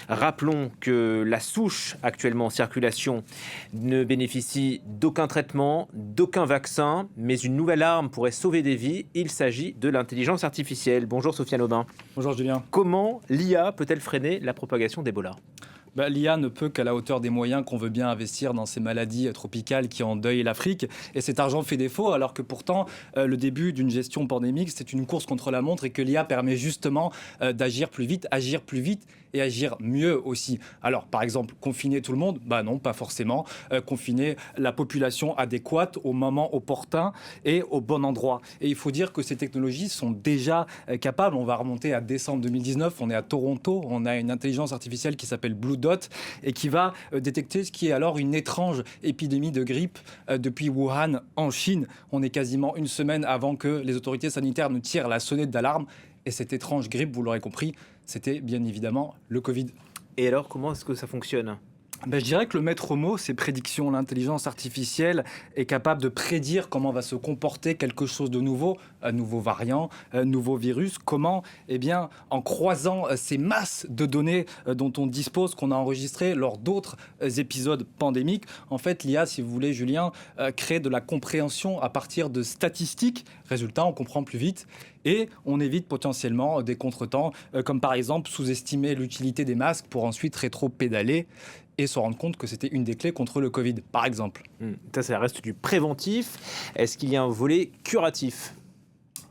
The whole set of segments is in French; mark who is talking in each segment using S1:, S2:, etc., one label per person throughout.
S1: Rappelons que la souche actuellement en circulation ne bénéficie d'aucun traitement, d'aucun vaccin, mais une nouvelle arme pourrait sauver des vies. Il s'agit de l'intelligence artificielle. Bonjour Sofiane Aubin.
S2: Bonjour Julien.
S1: Comment l'IA peut-elle freiner la propagation d'Ebola ?
S2: L'IA ne peut qu'à la hauteur des moyens qu'on veut bien investir dans ces maladies tropicales qui endeuillent l'Afrique. Et cet argent fait défaut, alors que pourtant, le début d'une gestion pandémique, c'est une course contre la montre et que l'IA permet justement d'agir plus vite et agir mieux aussi. Alors, par exemple, confiner tout le monde ? Non, pas forcément. Confiner la population adéquate au moment opportun et au bon endroit. Et il faut dire que ces technologies sont déjà capables. On va remonter à décembre 2019. On est à Toronto. On a une intelligence artificielle qui s'appelle Blue Dot et qui va détecter ce qui est alors une étrange épidémie de grippe depuis Wuhan en Chine. On est quasiment une semaine avant que les autorités sanitaires ne tirent la sonnette d'alarme. Et cette étrange grippe, vous l'aurez compris, c'était bien évidemment le Covid.
S1: Et alors, comment est-ce que ça fonctionne ?
S2: Je dirais que le maître mot, c'est prédiction. L'intelligence artificielle est capable de prédire comment va se comporter quelque chose de nouveau, un nouveau variant, un nouveau virus. Comment ? En croisant ces masses de données dont on dispose, qu'on a enregistrées lors d'autres épisodes pandémiques. En fait, l'IA, si vous voulez, Julien, crée de la compréhension à partir de statistiques. Résultat, on comprend plus vite. Et on évite potentiellement des contretemps, comme par exemple sous-estimer l'utilité des masques pour ensuite rétro-pédaler et se rendre compte que c'était une des clés contre le Covid, par exemple.
S1: Ça reste du préventif. Est-ce qu'il y a un volet curatif ?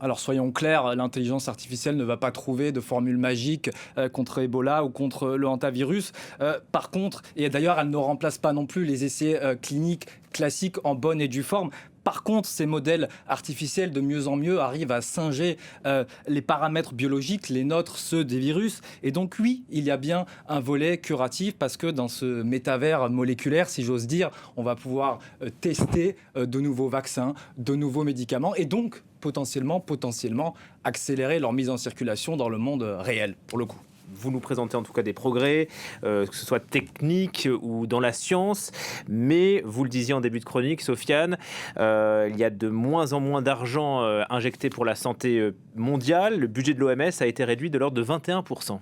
S2: Alors soyons clairs, l'intelligence artificielle ne va pas trouver de formule magique contre Ebola ou contre le hantavirus. Par contre, et d'ailleurs elle ne remplace pas non plus les essais cliniques classiques en bonne et due forme. Par contre, ces modèles artificiels de mieux en mieux arrivent à singer les paramètres biologiques, les nôtres, ceux des virus. Et donc oui, il y a bien un volet curatif parce que dans ce métavers moléculaire, si j'ose dire, on va pouvoir tester de nouveaux vaccins, de nouveaux médicaments et donc potentiellement accélérer leur mise en circulation dans le monde réel, pour le coup.
S1: Vous nous présentez en tout cas des progrès, que ce soit technique ou dans la science, mais vous le disiez en début de chronique, Sofiane, il y a de moins en moins d'argent injecté pour la santé mondiale. Le budget de l'OMS a été réduit de l'ordre de 21%.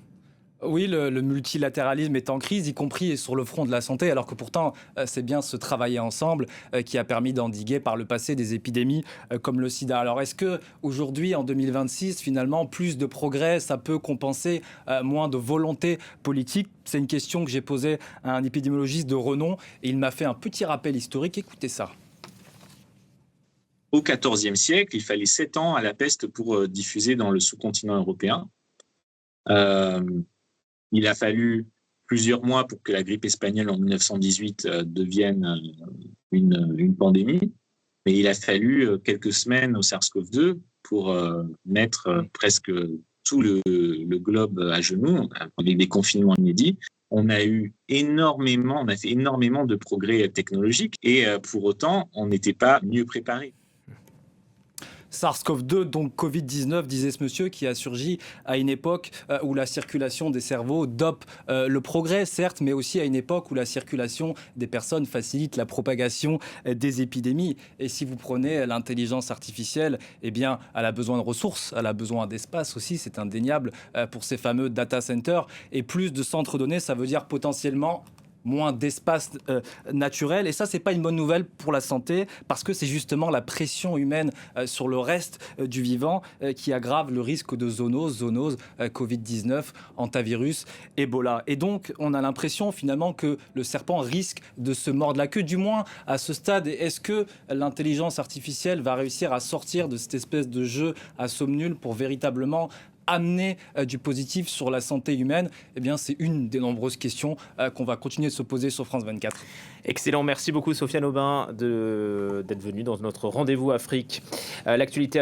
S2: Oui, le multilatéralisme est en crise, y compris sur le front de la santé, alors que pourtant, c'est bien ce travailler ensemble qui a permis d'endiguer par le passé des épidémies comme le sida. Alors, est-ce qu'aujourd'hui, en 2026, finalement, plus de progrès, ça peut compenser moins de volonté politique ? C'est une question que j'ai posée à un épidémiologiste de renom et il m'a fait un petit rappel historique. Écoutez ça.
S3: Au XIVe siècle, il fallait 7 ans à la peste pour diffuser dans le sous-continent européen. Il a fallu plusieurs mois pour que la grippe espagnole en 1918 devienne une pandémie, mais il a fallu quelques semaines au SARS-CoV-2 pour mettre presque tout le globe à genoux, avec des confinements inédits. On a fait énormément de progrès technologiques et pour autant, on n'était pas mieux préparé.
S2: SARS-CoV-2, donc Covid-19, disait ce monsieur, qui a surgi à une époque où la circulation des cerveaux dope le progrès, certes, mais aussi à une époque où la circulation des personnes facilite la propagation des épidémies. Et si vous prenez l'intelligence artificielle, elle a besoin de ressources, elle a besoin d'espace aussi, c'est indéniable pour ces fameux data centers. Et plus de centres donnés, ça veut dire potentiellement moins d'espace naturel. Et ça, c'est pas une bonne nouvelle pour la santé parce que c'est justement la pression humaine sur le reste du vivant qui aggrave le risque de zoonose, Covid-19, hantavirus, Ebola. Et donc, on a l'impression finalement que le serpent risque de se mordre la queue, du moins à ce stade. Est-ce que l'intelligence artificielle va réussir à sortir de cette espèce de jeu à somme nulle pour véritablement amener du positif sur la santé humaine? C'est une des nombreuses questions qu'on va continuer de se poser sur France 24.
S1: Excellent, merci beaucoup Sofiane Aubin d'être venu dans notre rendez-vous Afrique. L'actualité